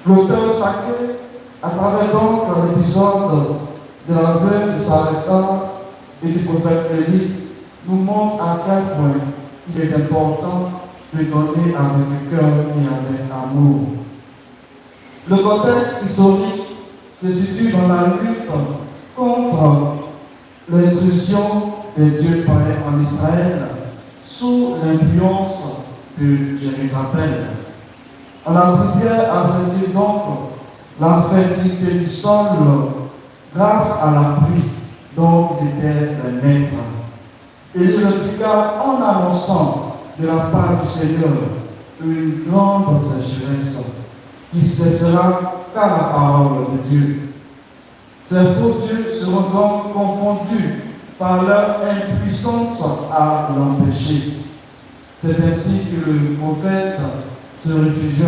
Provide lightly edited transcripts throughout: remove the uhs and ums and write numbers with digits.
L'auteur sacré, à travers donc l'épisode de la veuve de Sarepta et du prophète Élie, nous montre à quel point il est important de donner avec cœur et avec amour. Le contexte historique se situe dans la lutte contre l'intrusion des dieux païens en Israël sous l'influence de Jérusalem. On attribuait à ce dieu donc la fertilité du sol grâce à la pluie dont ils étaient les maîtres. Et il répliqua en annonçant de la part du Seigneur une grande sécheresse qui cessera qu'à la parole de Dieu. Ces faux dieux seront donc confondus par leur impuissance à l'empêcher. C'est ainsi que le prophète se réfugia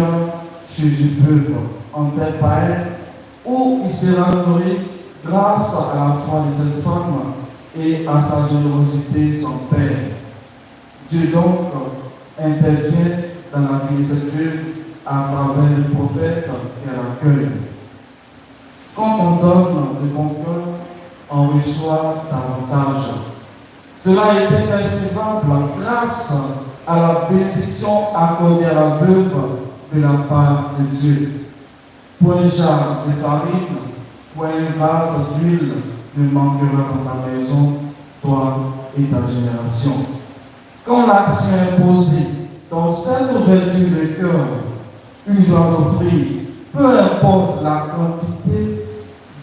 chez un peuple en terre païenne où il sera nourri grâce à la foi de cette femme et à sa générosité sans père. Dieu donc intervient dans la vie de cette veuve à travers le prophète qu'elle accueille. Quand on donne de bon cœur, on reçoit davantage. Cela a été percevable grâce à la bénédiction accordée à la veuve de la part de Dieu. Point jar de farine, point vase d'huile ne manquera dans ta maison, toi et ta génération. Quand l'action est posée dans cette ouverture de cœur, une joie d'offrir, peu importe la quantité,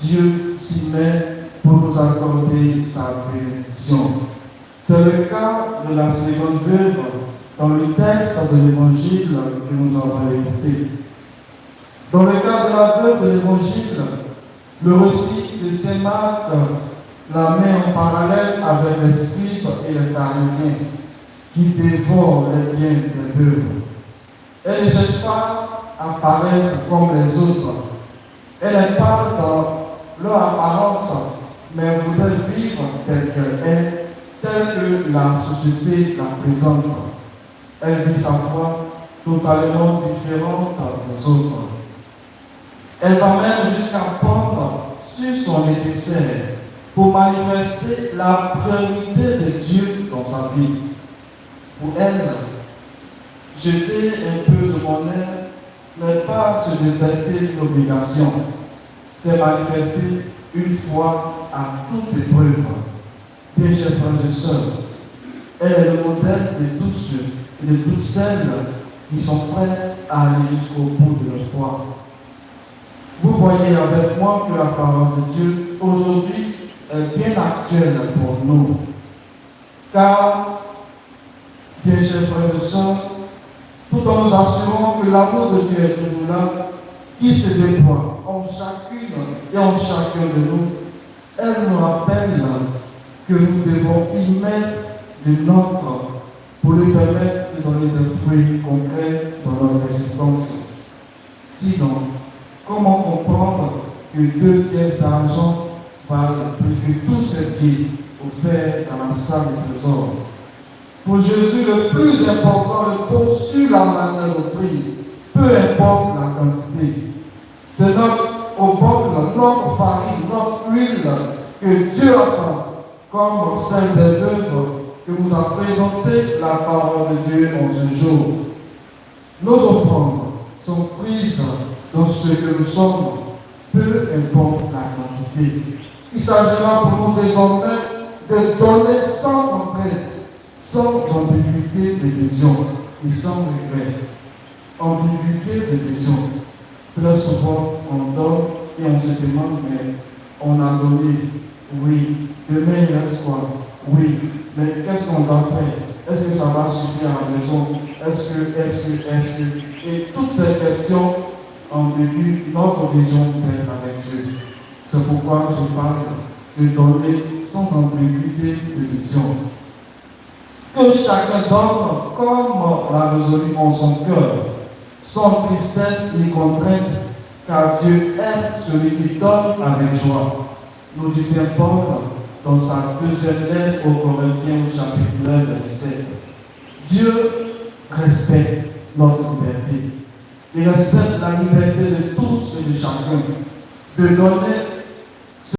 Dieu s'y met pour nous accorder sa bénédiction. C'est le cas de la seconde veuve dans le texte de l'évangile que nous avons écouté. Dans le cas de la veuve de l'évangile, le récit de Saint Marc la met en parallèle avec les scribes et les pharisiens qui dévorent les biens des veuves. Elle ne cherche pas à paraître comme les autres. Elle n'est pas dans leur apparence, mais voudrait vivre telle qu'elle est, telle que la société la présente. Elle vit sa foi totalement différente des autres. Elle va même jusqu'à prendre sur son nécessaire pour manifester la priorité de Dieu dans sa vie. Pour elle, jeter un peu de monnaie n'est pas se détester l'obligation, c'est manifester une foi à toute épreuve. Bien chers frères et sœurs, elle est le modèle de tous ceux et de toutes celles qui sont prêts à aller jusqu'au bout de leur foi. Vous voyez avec moi que la parole de Dieu aujourd'hui est bien actuelle pour nous. Car, bien chers frères et sœurs, tout en nous assurant que l'amour de Dieu est toujours là, qui se déploie en chacune et en chacun de nous, elle nous rappelle que nous devons y mettre du nôtre pour lui permettre de donner des fruits concrets dans notre existence. Sinon, comment comprendre que 2 pièces d'argent valent plus que tout ce qui est offert dans la salle du trésor? Pour Jésus, le plus important repose sur la manière d'offrir, peu importe la quantité. C'est notre obole, notre farine, notre huile que Dieu attend, comme celle des veuves que nous a présenté la parole de Dieu en ce jour. Nos offrandes sont prises dans ce que nous sommes, peu importe la quantité. Il s'agira pour nous désormais de donner sans contrainte, sans ambiguïté de vision et sans regret. Ambiguïté de vision. Très souvent, on donne et on se demande, mais on a donné, oui, demain il reste quoi? Oui, mais qu'est-ce qu'on doit faire? Est-ce que ça va suffire à la maison? Est-ce que, et toutes ces questions ambiguës, notre vision est avec Dieu. C'est pourquoi je parle de donner sans ambiguïté de vision. Que chacun donne comme l'a résolu en son cœur, sans tristesse ni contrainte, car Dieu aime celui qui donne avec joie. Nous dit Saint Paul dans sa deuxième lettre aux Corinthiens au chapitre 9, verset 7. Dieu respecte notre liberté. Il respecte la liberté de tous et de chacun, de donner